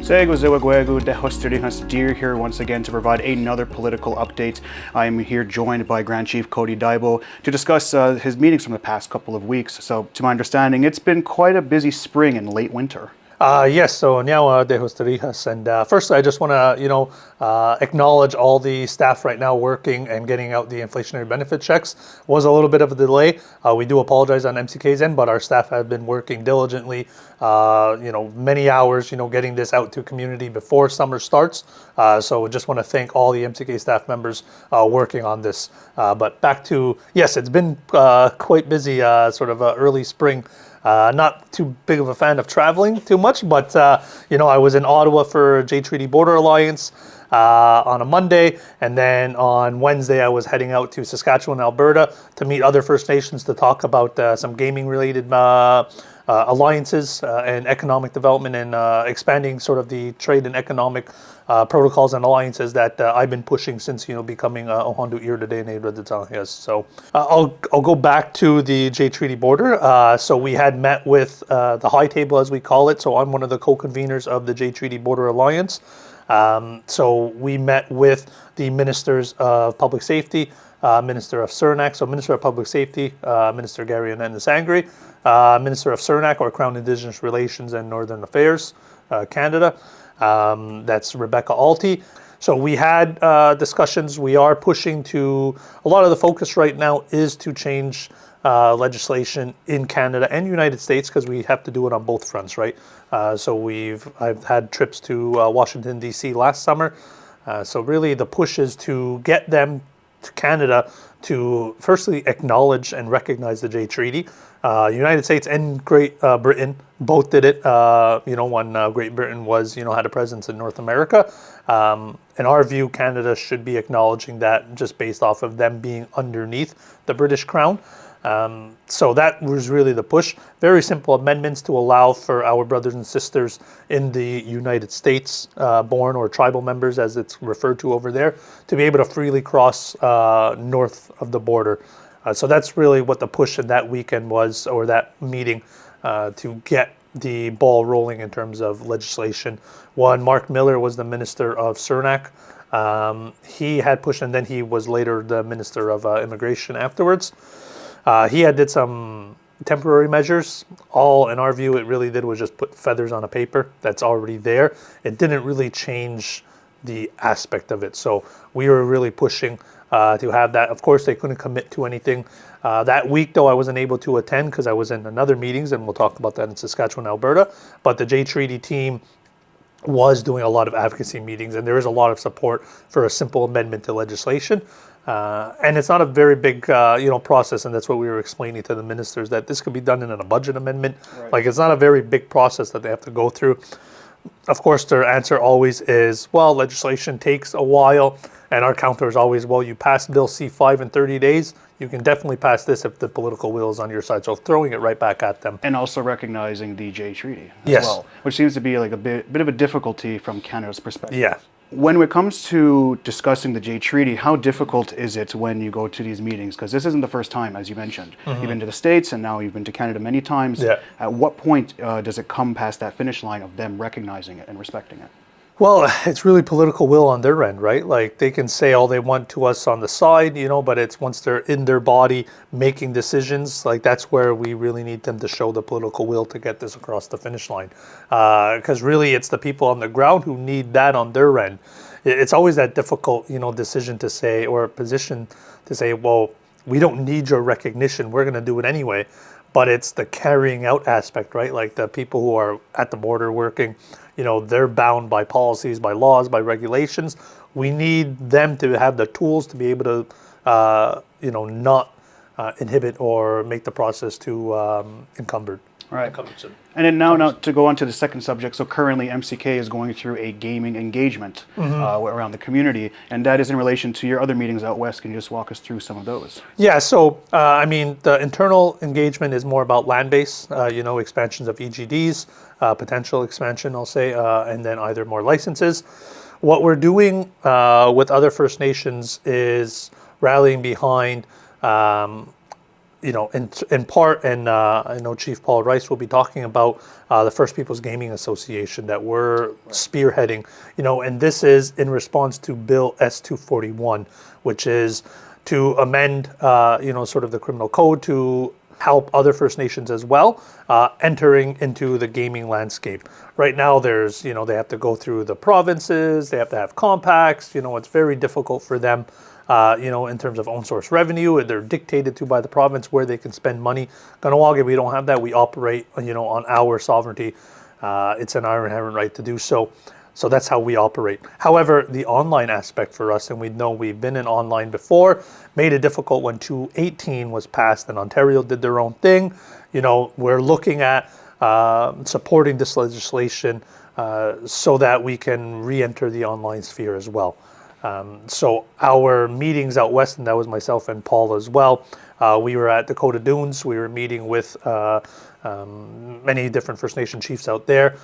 Ratitsénhaienhs Cody here once again to provide another political update. I am here joined by Grand Chief Cody Diabo to discuss his meetings from the past couple of weeks. So, to my understanding, it's been quite a busy spring and late winter. Yes, so now de Hostarijas, and first I just want to, acknowledge all the staff right now working and getting out the inflationary benefit checks. Was a little bit of a delay. We do apologize on MCK's end, but our staff have been working diligently, many hours, getting this out to community before summer starts. So just want to thank all the MCK staff members working on this. But back to, yes, it's been quite busy, early spring. Not too big of a fan of traveling too much, but I was in Ottawa for J Treaty Border Alliance on a Monday, and then on Wednesday I was heading out to Saskatchewan, Alberta to meet other First Nations to talk about some gaming-related alliances and economic development and expanding sort of the trade and economic protocols and alliances that I've been pushing since becoming Ohén today in Ratitsénhaienhs. So I'll go back to the J Treaty border. So we had met with the High Table, as we call it. So I'm one of the co-conveners of the J Treaty Border Alliance. So we met with the Ministers of Public Safety, Minister of Suriname, so Minister of Public Safety, Minister Gary Sangre, Minister of Suriname, or Crown Indigenous Relations and Northern Affairs, Canada. That's Rebecca Alty. So we had discussions. We are pushing to, a lot of the focus right now is to change legislation in Canada and United States, because we have to do it on both fronts, right? So I've had trips to Washington, D.C. last summer. So really the push is to get them to Canada to firstly acknowledge and recognize the J Treaty. United States and Great Britain both did it. When Great Britain had a presence in North America. In our view, Canada should be acknowledging that just based off of them being underneath the British Crown. So that was really the push. Very simple amendments to allow for our brothers and sisters in the United States, born or tribal members, as it's referred to over there, to be able to freely cross north of the border. So that's really what the push in that weekend was, or that meeting, to get the ball rolling in terms of legislation. One, Mark Miller was the Minister of Suriname. He had pushed, and then he was later the Minister of Immigration afterwards. He did some temporary measures. All, in our view, it really did was just put feathers on a paper that's already there. It didn't really change the aspect of it. So we were really pushing to have that. Of course, they couldn't commit to anything. That week, though, I wasn't able to attend because I was in another meetings, and we'll talk about that in Saskatchewan, Alberta. But the J Treaty team was doing a lot of advocacy meetings, and there is a lot of support for a simple amendment to legislation. And it's not a very big, process, and that's what we were explaining to the ministers, that this could be done in a budget amendment. Right. Like, it's not a very big process that they have to go through. Of course, their answer always is, well, legislation takes a while, and our counter is always, well, you passed Bill C-5 in 30 days. You can definitely pass this if the political will is on your side. So throwing it right back at them. And also recognizing the J Treaty as well, which seems to be like a bit of a difficulty from Canada's perspective. Yeah. When it comes to discussing the J Treaty, how difficult is it when you go to these meetings? Because this isn't the first time, as you mentioned. Mm-hmm. You've been to the States, and now you've been to Canada many times. Yeah. At what point does it come past that finish line of them recognizing it and respecting it? Well, it's really political will on their end, right? Like, they can say all they want to us on the side, but it's once they're in their body making decisions, like, that's where we really need them to show the political will to get this across the finish line. Because really it's the people on the ground who need that on their end. It's always that difficult, decision to say, or position to say, well, we don't need your recognition, we're going to do it anyway. But it's the carrying out aspect, right? Like, the people who are at the border working, they're bound by policies, by laws, by regulations. We need them to have the tools to be able to, not inhibit or make the process too encumbered. Right. And then now to go on to the second subject. So currently MCK is going through a gaming engagement around the community, and that is in relation to your other meetings out west. Can you just walk us through some of those? Yeah, so the internal engagement is more about land-based, expansions of EGDs, potential expansion, I'll say, and then either more licenses. What we're doing with other First Nations is rallying behind in part, and I know Chief Paul Rice will be talking about the First Peoples Gaming Association that we're spearheading, and this is in response to Bill S-241, which is to amend, sort of the criminal code to help other First Nations as well entering into the gaming landscape. Right now, there's, they have to go through the provinces, they have to have compacts, it's very difficult for them. In terms of own source revenue, they're dictated to by the province where they can spend money. Kahnawake, we don't have that. We operate, on our sovereignty. It's in our inherent right to do so. So that's how we operate. However, the online aspect for us, and we know we've been in online before, made it difficult when 218 was passed and Ontario did their own thing. We're looking at supporting this legislation so that we can re-enter the online sphere as well. So our meetings out west, and that was myself and Paul as well, we were at Dakota Dunes. We were meeting with many different First Nation chiefs out there.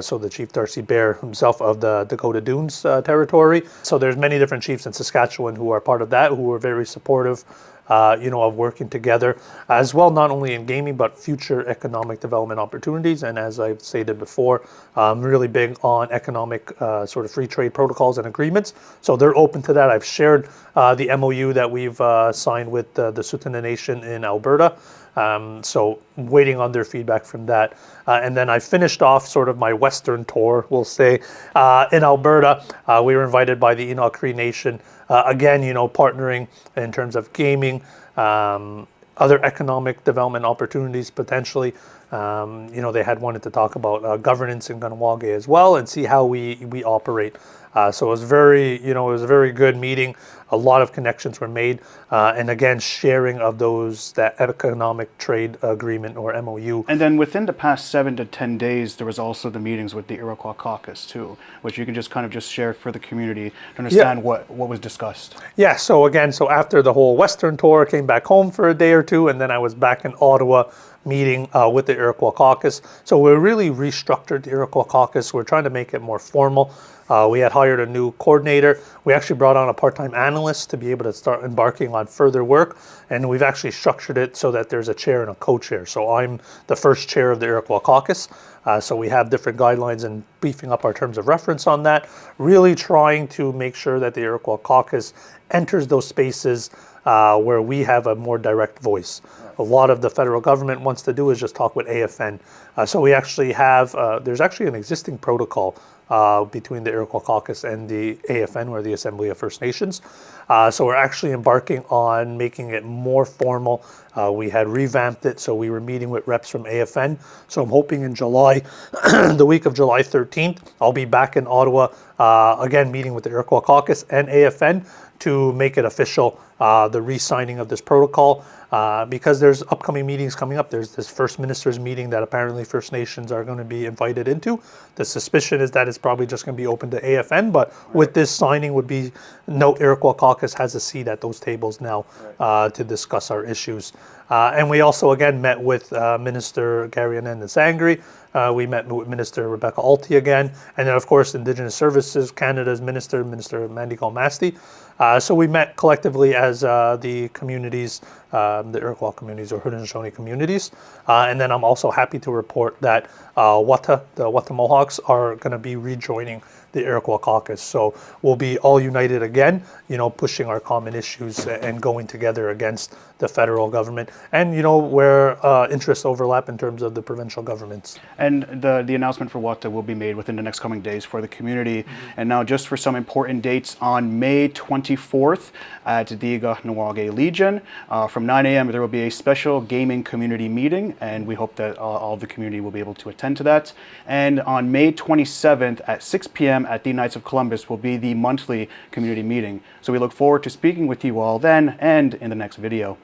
So the Chief Darcy Bear himself of the Dakota Dunes territory. So there's many different chiefs in Saskatchewan who are part of that, who are very supportive of working together as well, not only in gaming, but future economic development opportunities. And as I've stated before, I'm really big on economic sort of free trade protocols and agreements. So they're open to that. I've shared the MOU that we've signed with the Tsuut'ina Nation in Alberta. So waiting on their feedback from that. And then I finished off sort of my Western tour, we'll say, in Alberta. We were invited by the Enoch Cree Nation. Again, partnering in terms of gaming, other economic development opportunities potentially. They had wanted to talk about governance in Kahnawake as well and see how we operate. So it was it was a very good meeting. A lot of connections were made, and again, sharing of that economic trade agreement or MOU. And then within the past 7 to 10 days, there was also the meetings with the Iroquois Caucus too, which you can just kind of just share for the community to understand what was discussed. Yeah. So again, after the whole Western tour, I came back home for a day or two, and then I was back in Ottawa meeting with the Iroquois Caucus. So we really restructured the Iroquois Caucus. We're trying to make it more formal. We had hired a new coordinator. We actually brought on a part-time analyst to be able to start embarking on further work. And we've actually structured it so that there's a chair and a co-chair. So I'm the first chair of the Iroquois Caucus. So we have different guidelines and beefing up our terms of reference on that, really trying to make sure that the Iroquois Caucus enters those spaces where we have a more direct voice. A lot of the federal government wants to do is just talk with AFN. So we actually have, there's actually an existing protocol between the Iroquois Caucus and the AFN, or the Assembly of First Nations. So we're actually embarking on making it more formal. We had revamped it, so we were meeting with reps from AFN. So I'm hoping in July, the week of July 13th, I'll be back in Ottawa, again, meeting with the Iroquois Caucus and AFN to make it official, the re-signing of this protocol. Because there's upcoming meetings coming up. There's this First Ministers meeting that apparently First Nations are going to be invited into. The suspicion is that it's probably just going to be open to AFN, but with this signing would be no Iroquois Caucus has a seat at those tables now to discuss our issues. And we also again met with Minister Gary-Annen Sangri. We met with Minister Rebecca Alty again, and then of course Indigenous Services Canada's Minister Mandy Masti. So we met collectively as the communities, the Iroquois communities or Haudenosaunee communities. And then I'm also happy to report that the Wata Mohawks are going to be rejoining the Iroquois Caucus. So we'll be all united again, pushing our common issues and going together against the federal government and, where interests overlap in terms of the provincial governments. And the announcement for Wata will be made within the next coming days for the community. And now just for some important dates, on May 24th at the Kahnawake Legion, from 9 a.m. there will be a special gaming community meeting, and we hope that all the community will be able to attend to that. And on May 27th at 6 p.m. at the Knights of Columbus will be the monthly community meeting. So we look forward to speaking with you all then and in the next video.